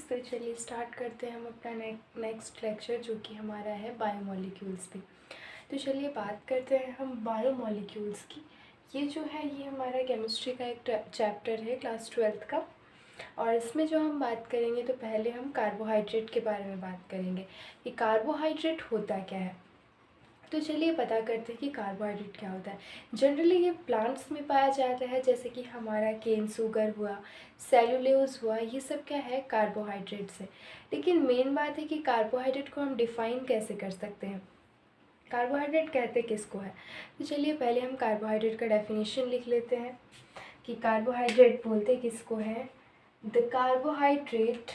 तो चलिए स्टार्ट करते हैं हम अपना नेक्स्ट लेक्चर, जो कि हमारा है बायोमोलिक्यूल्स पे। तो चलिए बात करते हैं हम बायोमोलिक्यूल्स की। ये जो है ये हमारा केमिस्ट्री का एक चैप्टर है क्लास 12th का। और इसमें जो हम बात करेंगे तो पहले हम कार्बोहाइड्रेट के बारे में बात करेंगे कि कार्बोहाइड्रेट होता क्या है। तो चलिए पता करते हैं कि कार्बोहाइड्रेट क्या होता है। जनरली ये प्लांट्स में पाया जाता है, जैसे कि हमारा केन शुगर हुआ, सेलुलोज हुआ, ये सब क्या है कार्बोहाइड्रेट्स है। लेकिन मेन बात है कि कार्बोहाइड्रेट को हम डिफ़ाइन कैसे कर सकते हैं, कार्बोहाइड्रेट कहते किसको है। तो चलिए पहले हम कार्बोहाइड्रेट का डेफिनेशन लिख लेते हैं कि कार्बोहाइड्रेट बोलते किसको है। The carbohydrate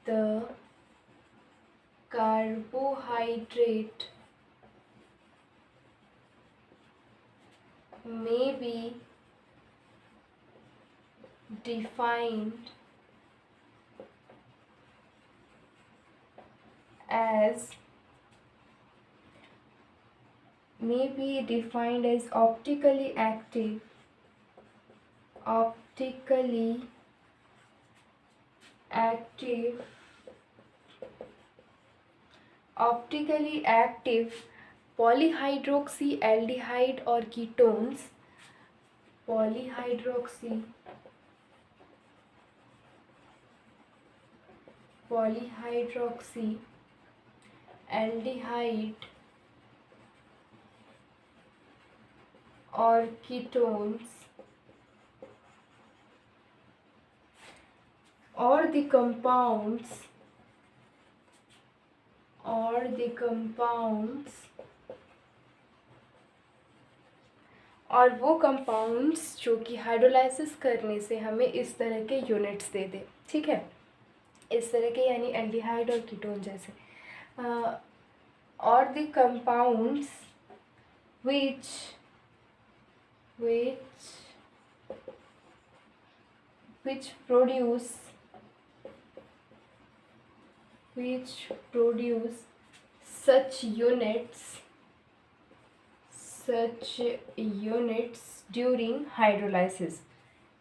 the carbohydrate may be defined as optically active polyhydroxyaldehyde और ketones, polyhydroxyaldehyde और ketones or the compounds और वो कंपाउंड्स जो कि हाइड्रोलाइसिस करने से हमें इस तरह के यूनिट्स दे दे, ठीक है, इस तरह के, यानी एल्डिहाइड और कीटोन जैसे। और the compounds which produce such units during hydrolysis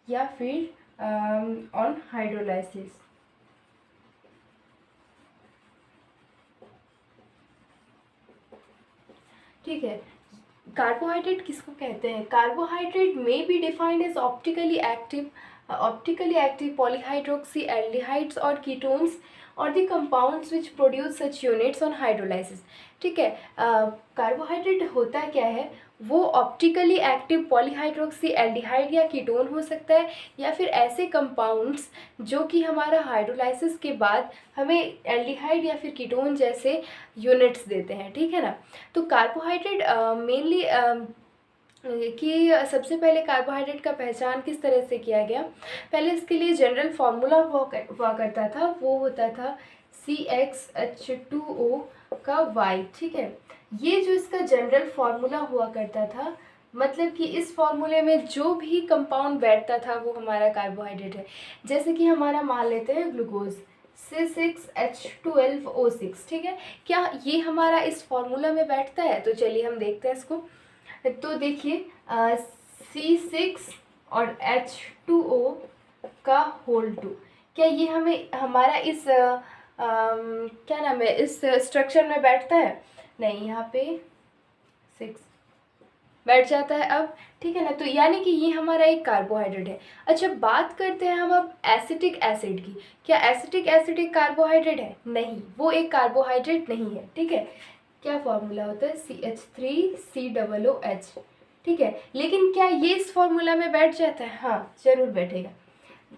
या फिर on hydrolysis। ठीक है, कार्बोहाइड्रेट किसको कहते हैं। कार्बोहाइड्रेट में be defined as optically active polyhydroxyaldehydes और कीटोन्स और the compounds which produce such units on hydrolysis. ठीक है, कार्बोहाइड्रेट होता क्या है, वो ऑप्टिकली एक्टिव पॉलीहाइड्रोक्सीएल्डिहाइड या कीटोन हो सकता है, या फिर ऐसे कंपाउंड्स जो कि हमारा हाइड्रोलाइसिस के बाद हमें एल्डिहाइड या फिर कीटोन जैसे यूनिट्स देते हैं। ठीक है ना। तो कार्बोहाइड्रेट मेनली कि सबसे पहले कार्बोहाइड्रेट का पहचान किस तरह से किया गया। पहले इसके लिए जनरल फार्मूला हुआ करता था, वो होता था CxH2O का Y। ठीक है, ये जो इसका जनरल फार्मूला हुआ करता था, मतलब कि इस फार्मूले में जो भी कंपाउंड बैठता था वो हमारा कार्बोहाइड्रेट है। जैसे कि हमारा मान लेते हैं ग्लूकोज C6H12O6। ठीक है, क्या ये हमारा इस फार्मूला में बैठता है? तो चलिए हम देखते हैं इसको। तो देखिए C6 और H2O का होल 2, क्या ये हमें हमारा इस क्या नाम है, इस स्ट्रक्चर में बैठता है? नहीं, यहाँ पे 6 बैठ जाता है अब। ठीक है ना, तो यानी कि ये हमारा एक कार्बोहाइड्रेट है। अच्छा, बात करते हैं हम अब एसिटिक एसिड की। क्या एसिटिक एसिड एक कार्बोहाइड्रेट है? नहीं, वो एक कार्बोहाइड्रेट नहीं है। ठीक है, क्या फॉर्मूला होता है CH3COOH। ठीक है, लेकिन क्या ये इस फॉर्मूला में बैठ जाता है? हाँ, जरूर बैठेगा।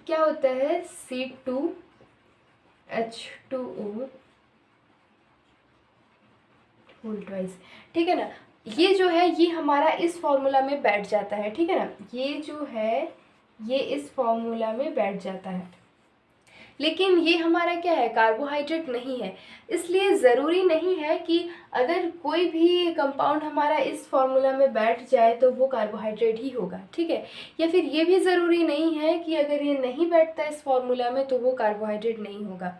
क्या होता है C2H2O होल ट्वाइस। ठीक है ना, ये जो है ये हमारा इस फॉर्मूला में बैठ जाता है। ठीक है ना, ये जो है ये इस फॉर्मूला में बैठ जाता है, लेकिन ये हमारा क्या है, कार्बोहाइड्रेट नहीं है। इसलिए ज़रूरी नहीं है कि अगर कोई भी कंपाउंड हमारा इस फॉर्मूला में बैठ जाए तो वो कार्बोहाइड्रेट ही होगा। ठीक है, या फिर ये भी ज़रूरी नहीं है कि अगर ये नहीं बैठता इस फॉर्मूला में तो वो कार्बोहाइड्रेट नहीं होगा।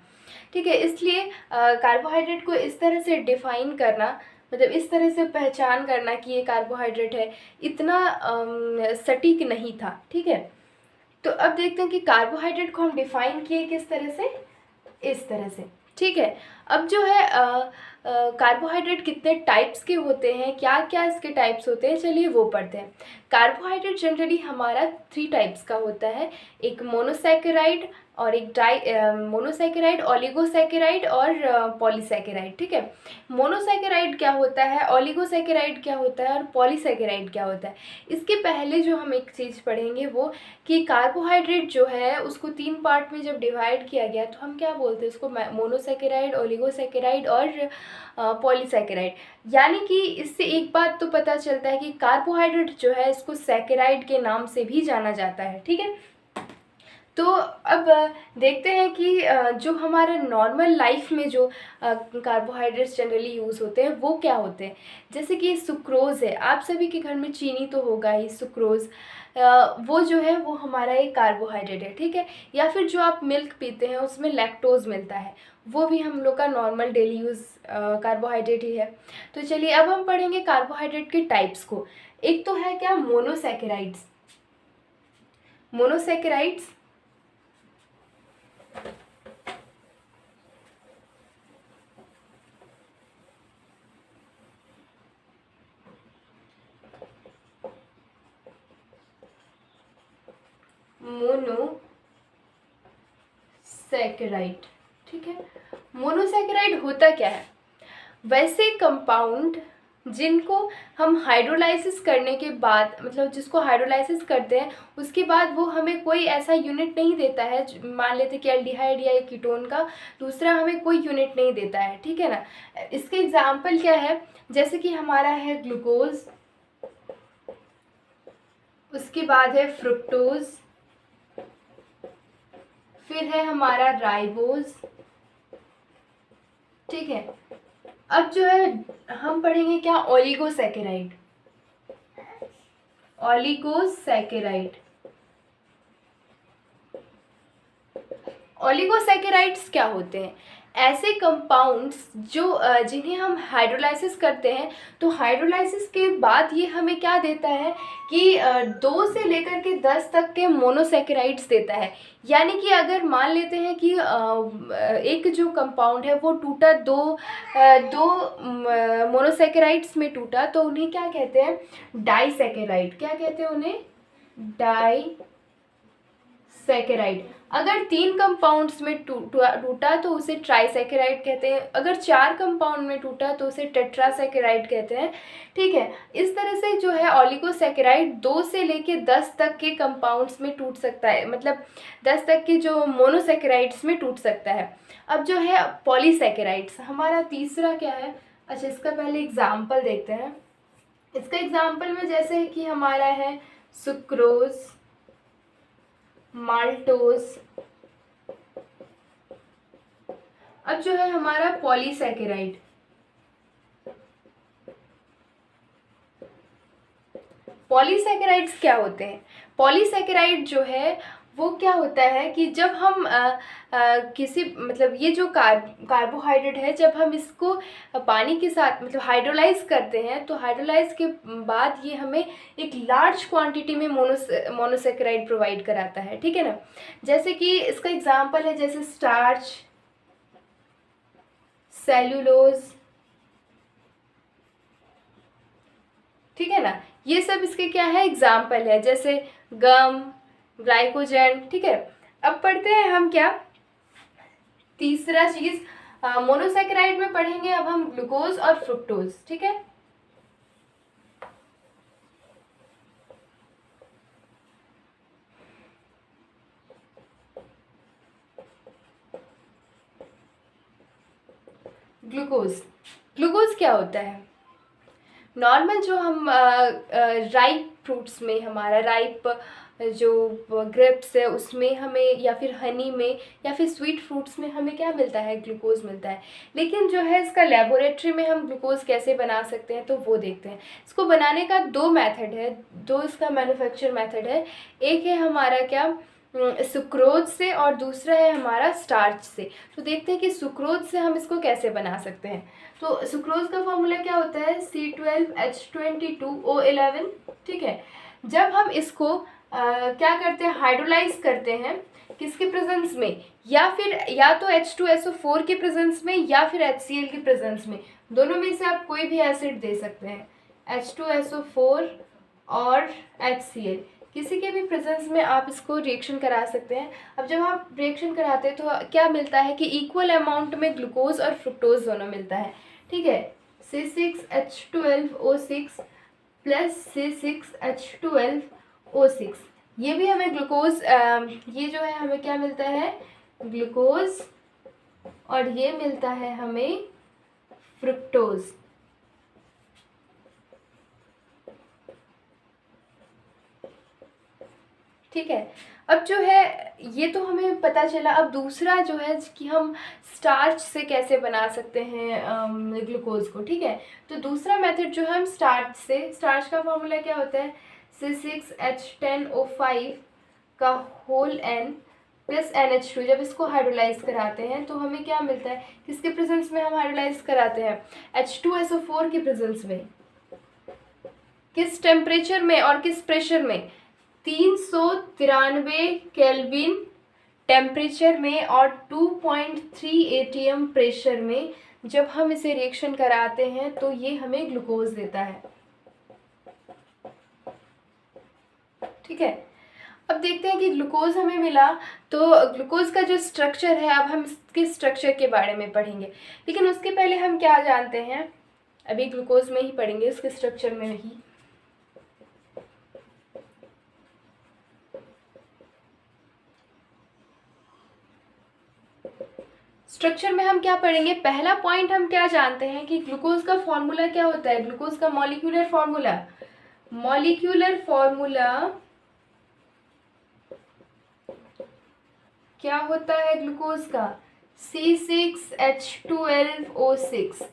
ठीक है, इसलिए कार्बोहाइड्रेट को इस तरह से डिफ़ाइन करना मतलब इस तरह से पहचान करना कि ये कार्बोहाइड्रेट है, इतना सटीक नहीं था। ठीक है, तो अब देखते हैं कि कार्बोहाइड्रेट को हम डिफाइन किए किस तरह से, इस तरह से। ठीक है, अब जो है कार्बोहाइड्रेट कितने टाइप्स के होते हैं, क्या क्या इसके टाइप्स होते हैं, चलिए वो पढ़ते हैं। कार्बोहाइड्रेट जनरली हमारा 3 टाइप्स का होता है, एक मोनोसैकेराइड और एक मोनोसैकेराइड, ओलिगोसैकेराइड और पॉलीसैकेराइड। ठीक है, मोनोसैकेराइड क्या होता है, ओलिगोसैकेराइड क्या होता है और पॉलीसैकेराइड क्या होता है। इसके पहले जो हम एक चीज़ पढ़ेंगे वो कि कार्बोहाइड्रेट जो है उसको 3 पार्ट में जब डिवाइड किया गया तो हम क्या बोलते हैं उसको, मोनोसैकेराइड, ओलिगोसैकेराइड और पॉलीसैकेराइड। यानी कि इससे एक बात तो पता चलता है कि कार्बोहाइड्रेट जो है इसको सैकेराइड के नाम से भी जाना जाता है। ठीक है, तो अब देखते हैं कि जो हमारा नॉर्मल लाइफ में जो कार्बोहाइड्रेट्स जनरली यूज़ होते हैं वो क्या होते हैं। जैसे कि सुक्रोज़ है, आप सभी के घर में चीनी तो होगा ही, सुक्रोज़ वो जो है वो हमारा एक कार्बोहाइड्रेट है। ठीक है, या फिर जो आप मिल्क पीते हैं उसमें लैक्टोज मिलता है, वो भी हम लोग का नॉर्मल डेली यूज़ कार्बोहाइड्रेट ही है। तो चलिए अब हम पढ़ेंगे कार्बोहाइड्रेट के टाइप्स को। एक तो है क्या, मोनोसैकेराइड्स। Monosaccharides monosaccharide. ठीक है, मोनोसैकेराइड होता क्या है, वैसे कंपाउंड जिनको हम हाइड्रोलाइसिस करने के बाद, मतलब जिसको हाइड्रोलाइसिस करते हैं उसके बाद वो हमें कोई ऐसा यूनिट नहीं देता है, मान लेते कि एल्डिहाइड या कीटोन का दूसरा हमें कोई यूनिट नहीं देता है। ठीक है ना, इसके एग्जाम्पल क्या है, जैसे कि हमारा है ग्लूकोज, उसके बाद है फ्रुक्टोज, फिर है हमारा राइबोज। ठीक है, अब जो है हम पढ़ेंगे क्या, ओलिगोसैकेराइड। ओलिगोसैकेराइड, ओलिगोसैकेराइड्स क्या होते हैं, ऐसे कंपाउंड्स जो जिन्हें हम हाइड्रोलाइसिस करते हैं तो हाइड्रोलाइसिस के बाद ये हमें क्या देता है कि 2 से लेकर के 10 तक के मोनोसैकेराइड्स देता है। यानी कि अगर मान लेते हैं कि एक जो कंपाउंड है वो टूटा दो मोनोसैकेराइड्स में टूटा तो उन्हें क्या कहते हैं, डाइसैकेराइड। क्या कहते हैं उन्हें, डाइसैकेराइड। अगर 3 कंपाउंड्स में टूटा तो उसे ट्राइसैकेराइड कहते हैं, अगर 4 कंपाउंड में टूटा तो उसे टेट्रासैकेराइड कहते हैं। ठीक है, इस तरह से जो है ओलिगोसैकेराइड 2 से लेके 10 तक के कंपाउंड्स में टूट सकता है, मतलब 10 तक के जो मोनोसैकेराइड्स में टूट सकता है। अब जो है पॉलीसैकेराइड्स हमारा तीसरा क्या है, अच्छा इसका पहले एग्जाम्पल देखते हैं। इसका एग्जाम्पल में जैसे है कि हमारा है सुक्रोज, माल्टोज। अब जो है हमारा पॉलीसैकेराइड, पॉलीसैकेराइड्स क्या होते हैं, पॉलीसैकेराइड जो है वो क्या होता है कि जब हम किसी, मतलब ये जो कार्बोहाइड्रेट है जब हम इसको पानी के साथ मतलब हाइड्रोलाइज करते हैं तो हाइड्रोलाइज के बाद ये हमें एक लार्ज क्वांटिटी में मोनोसैकेराइड प्रोवाइड कराता है। ठीक है ना, जैसे कि इसका एग्जांपल है जैसे स्टार्च, सेल्यूलोज। ठीक है ना, ये सब इसके क्या है, एग्जाम्पल है, जैसे गम, ग्लाइकोजन। ठीक है, अब पढ़ते हैं हम क्या, तीसरा चीज मोनोसैकेराइड में पढ़ेंगे अब हम ग्लूकोज और फ्रुक्टोज। ठीक है, ग्लूकोज, ग्लूकोज क्या होता है, नॉर्मल जो हम राइप फ्रूट्स में, हमारा राइप जो ग्रेप्स है उसमें हमें, या फिर हनी में, या फिर स्वीट फ्रूट्स में हमें क्या मिलता है, ग्लूकोज मिलता है। लेकिन जो है इसका लेबोरेटरी में हम ग्लूकोज कैसे बना सकते हैं तो वो देखते हैं। इसको बनाने का 2 मेथड है, 2 इसका मैन्युफैक्चर मेथड है। एक है हमारा क्या, सुक्रोज से और दूसरा है हमारा स्टार्च से। तो देखते हैं कि सुक्रोज से हम इसको कैसे बना सकते हैं। तो सुक्रोज का फॉर्मूला क्या होता है, C12H22O11। ठीक है, जब हम इसको क्या करते हैं, हाइड्रोलाइज करते हैं किसके प्रेजेंस में, या फिर या तो H2SO4 के प्रेजेंस में या फिर HCl के प्रेजेंस में, दोनों में से आप कोई भी एसिड दे सकते हैं, H2SO4 और HCl, किसी के भी प्रेजेंस में आप इसको रिएक्शन करा सकते हैं। अब जब आप रिएक्शन कराते हैं तो क्या मिलता है कि इक्वल अमाउंट में ग्लूकोज और फ्रुक्टोज दोनों मिलता है। ठीक है, C6H12O6 प्लस C6H12O6, ये भी हमें ग्लूकोज, ये जो है हमें क्या मिलता है, ग्लूकोज, और ये मिलता है हमें फ्रुक्टोज। ठीक है, अब जो है ये तो हमें पता चला। अब दूसरा जो है कि हम स्टार्च से कैसे बना सकते हैं ग्लूकोज को। ठीक है, तो दूसरा मेथड जो है हम स्टार्च से, स्टार्च का फॉर्मूला क्या होता है, C6H10O5 का होल N प्लस NH2। जब इसको हाइड्रोलाइज कराते हैं तो हमें क्या मिलता है, किसके प्रेजेंस में हम हाइड्रोलाइज कराते हैं, H2SO4 के प्रेजेंस में। किस टेम्परेचर में और किस प्रेशर में, 393 केल्विन टेम्परेचर में और 2.3 ATM प्रेशर में जब हम इसे रिएक्शन कराते हैं तो ये हमें ग्लूकोज देता है। ठीक है, अब देखते हैं कि ग्लूकोज हमें मिला, तो ग्लूकोज का जो स्ट्रक्चर है, अब हम इसके स्ट्रक्चर के बारे में पढ़ेंगे, लेकिन उसके पहले हम क्या जानते हैं, अभी ग्लूकोज में ही पढ़ेंगे, उसके स्ट्रक्चर में ही। स्ट्रक्चर में हम क्या पढ़ेंगे, पहला पॉइंट हम क्या जानते हैं कि ग्लूकोज का फॉर्मूला क्या होता है, ग्लूकोज का मॉलिक्यूलर फॉर्मूला, क्या होता है ग्लूकोज का, C6H12O6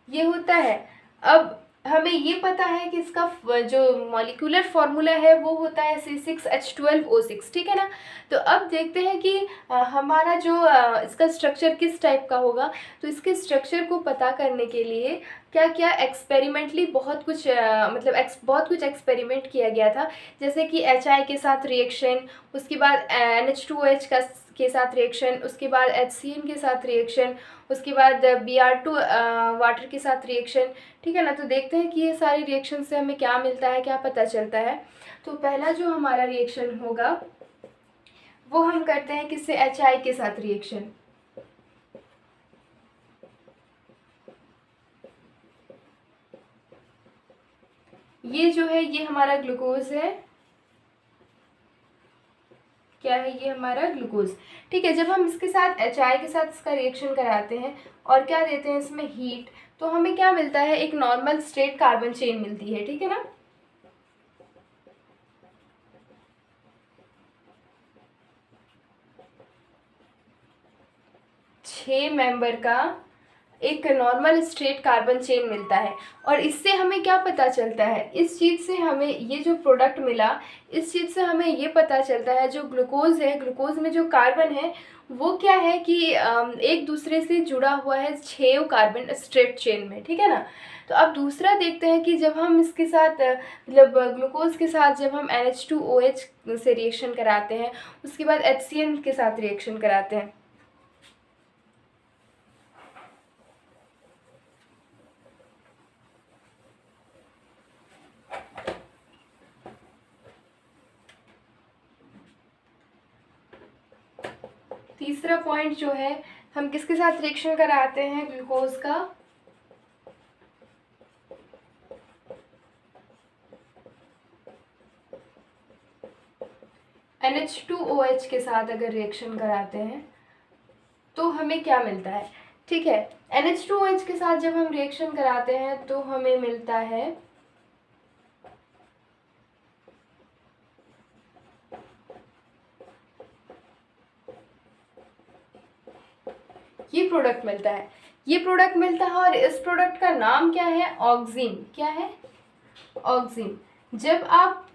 ये होता है। अब हमें ये पता है कि इसका जो मॉलिक्यूलर फॉर्मूला है वो होता है C6H12O6। ठीक है ना, तो अब देखते हैं कि हमारा जो इसका स्ट्रक्चर किस टाइप का होगा। तो इसके स्ट्रक्चर को पता करने के लिए क्या क्या एक्सपेरिमेंटली बहुत कुछ बहुत कुछ एक्सपेरिमेंट किया गया था, जैसे कि HI के साथ रिएक्शन, उसके बाद NH2OH के साथ रिएक्शन, उसके बाद HCN के साथ रिएक्शन, उसके बाद Br2 वाटर के साथ रिएक्शन। ठीक है ना, तो देखते हैं कि ये सारी रिएक्शन से हमें क्या मिलता है, क्या पता चलता है। तो पहला जो हमारा रिएक्शन होगा वो हम करते हैं किससे, HI के साथ रिएक्शन। ये जो है ये हमारा ग्लूकोज है, क्या है, ये हमारा ग्लूकोज। ठीक है, जब हम इसके साथ HI के साथ इसका रिएक्शन कराते हैं और क्या देते हैं इसमें, हीट, तो हमें क्या मिलता है, एक नॉर्मल स्ट्रेट कार्बन चेन मिलती है। ठीक है ना, छह मेंबर का एक नॉर्मल स्ट्रेट कार्बन चेन मिलता है। और इससे हमें क्या पता चलता है, इस चीज़ से हमें ये जो प्रोडक्ट मिला, इस चीज़ से हमें ये पता चलता है जो ग्लूकोज है, ग्लूकोज में जो कार्बन है वो क्या है कि एक दूसरे से जुड़ा हुआ है 6 कार्बन स्ट्रेट चेन में। ठीक है ना, तो अब दूसरा देखते हैं कि जब हम इसके साथ ग्लूकोज के साथ जब हम NH2OH से रिएक्शन कराते हैं, उसके बाद HCN के साथ रिएक्शन कराते हैं, तीसरा पॉइंट जो है हम किसके साथ रिएक्शन कराते हैं, ग्लूकोज का NH2OH के साथ अगर रिएक्शन कराते हैं तो हमें क्या मिलता है। ठीक है, NH2OH के साथ जब हम रिएक्शन कराते हैं तो हमें मिलता है ये प्रोडक्ट मिलता है, ये प्रोडक्ट मिलता है। और इस प्रोडक्ट का नाम क्या है, ऑक्सीन। क्या है, ऑक्सीन। जब आप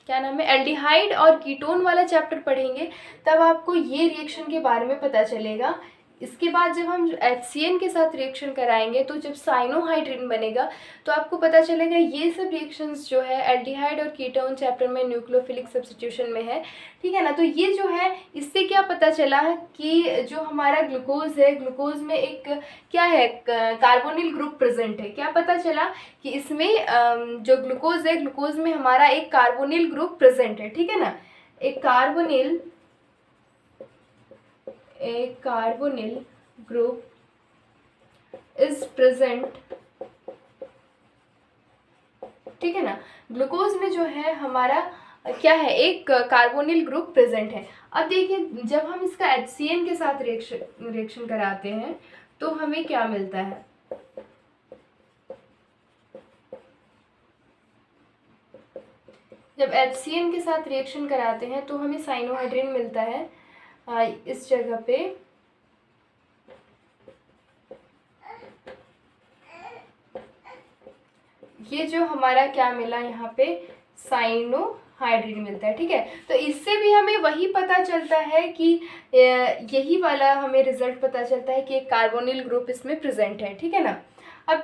क्या नाम है, एल्डिहाइड और कीटोन वाला चैप्टर पढ़ेंगे तब आपको ये रिएक्शन के बारे में पता चलेगा। इसके बाद जब हम HCN के साथ रिएक्शन कराएंगे तो जब साइनोहाइड्रिन बनेगा तो आपको पता चलेगा ये सब रिएक्शंस जो है एल्डिहाइड और कीटोन चैप्टर में न्यूक्लियोफिलिक सब्स्टिट्यूशन में है, ठीक है ना। तो ये जो है इससे क्या पता चला कि जो हमारा ग्लूकोज है, ग्लूकोज में एक क्या है, कार्बोनिल ग्रुप प्रेजेंट है। क्या पता चला कि इसमें जो ग्लूकोज है, ग्लूकोज में हमारा एक कार्बोनिल ग्रुप प्रेजेंट है, ठीक है ना। एक कार्बोनिल ग्रुप इज प्रेजेंट, ठीक है ना। ग्लूकोज में जो है हमारा क्या है, एक कार्बोनिल ग्रुप प्रेजेंट है। अब देखिए जब हम इसका HCN के साथ रिएक्शन कराते हैं तो हमें क्या मिलता है, जब HCN के साथ रिएक्शन कराते हैं तो हमें साइनोहाइड्रिन मिलता है इस जगह पे। ये जो हमारा क्या मिला यहाँ पे, साइनोहाइड्रिन मिलता है, ठीक है। तो इससे भी हमें वही पता चलता है कि यही वाला हमें रिजल्ट पता चलता है कि एक कार्बोनिल ग्रुप इसमें प्रेजेंट है, ठीक है ना। अब